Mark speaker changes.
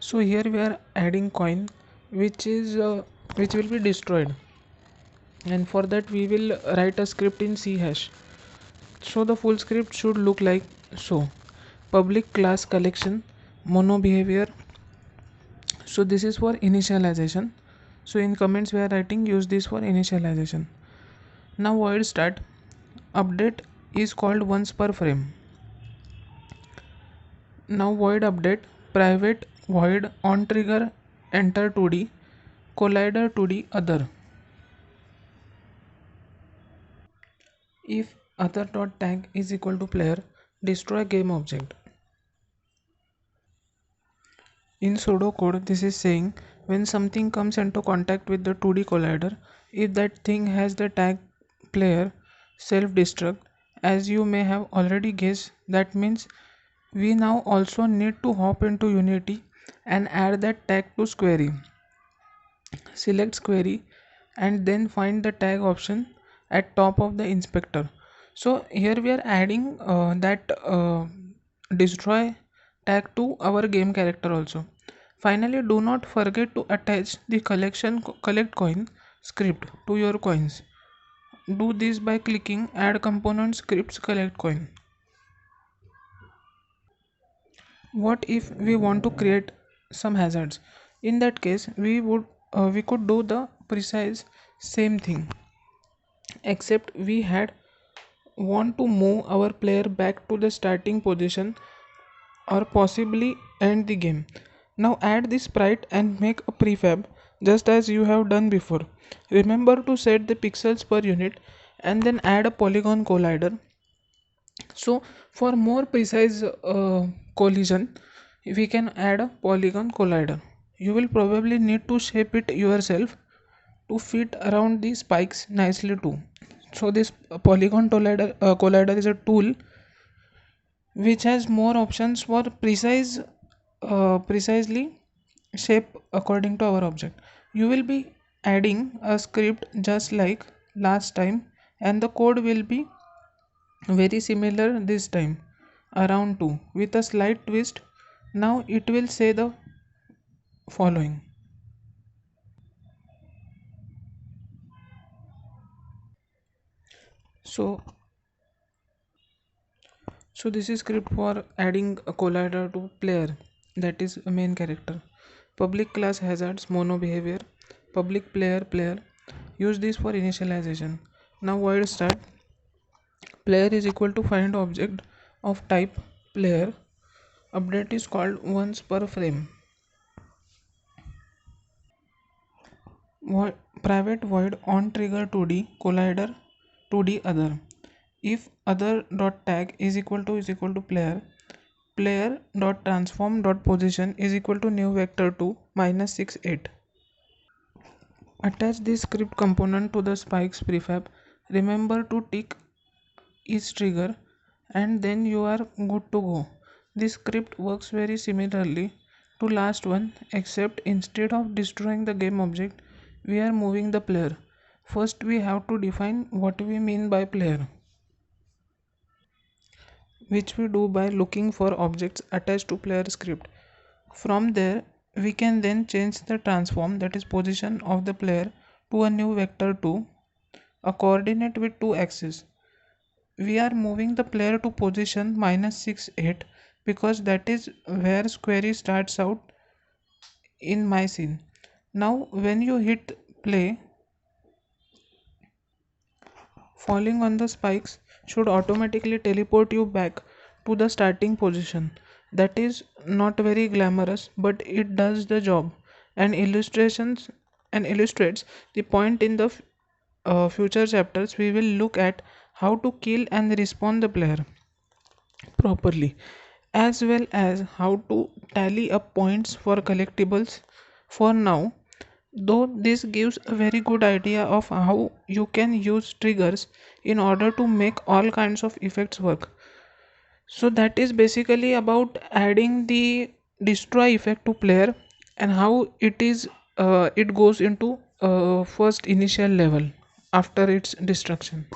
Speaker 1: So here we are adding coin which will be destroyed, and for that we will write a script in C hash. So the full script should look like so: public class collection mono behavior. So this is for initialization. So in comments we are writing use this for initialization. Now void start update is called once per frame. Now void update private void on trigger enter 2D collider 2D other. If other dot tag is equal to player, destroy game object. In pseudocode, this is saying when something comes into contact with the 2D collider, if that thing has the tag player self destruct, as you may have already guessed, that means we now also need to hop into Unity and add that tag to query. Select query and then find the tag option at top of the inspector. So here we are adding that destroy tag to our game character also. Finally, do not forget to attach the collect coin script to your coins. Do this by clicking add component scripts collect coin. What if we want to create some hazards? In that case we could do the precise same thing, except we had want to move our player back to the starting position or possibly end the game. Now add the sprite and make a prefab just as you have done before. Remember to set the pixels per unit and then add a polygon collider. So for more precise collision, we can add a polygon collider. You will probably need to shape it yourself to fit around the spikes nicely too. So this polygon collider is a tool which has more options for precisely shape according to our object. You will be adding a script just like last time, and the code will be very similar this time around 2 with a slight twist. Now it will say the following. So so this is script for adding a collider to player, that is a main character. Public class hazards mono behavior, public player use this for initialization. Now void start player is equal to find object of type player, update is called once per frame. Private void on trigger 2D collider 2D other. If other dot tag is equal to player dot transform dot position is equal to new vector 2 minus 6 8. Attach this script component to the spikes prefab. Remember to tick each trigger and then you are good to go. This script works very similarly to last one, except instead of destroying the game object, we are moving the player. First we have to define what we mean by player, which we do by looking for objects attached to player script. From there we can then change the transform, that is position of the player, to a new vector 2, a coordinate with 2 axes. We are moving the player to position minus 6 8 because that is where query starts out in my scene. Now when you hit play, falling on the spikes should automatically teleport you back to the starting position. That is not very glamorous, but it does the job and illustrates the point. In the future chapters we will look at how to kill and respawn the player properly, as well as how to tally up points for collectibles. For now, though, this gives a very good idea of how you can use triggers in order to make all kinds of effects work. So that is basically about adding the destroy effect to player and how it goes into first initial level after its destruction.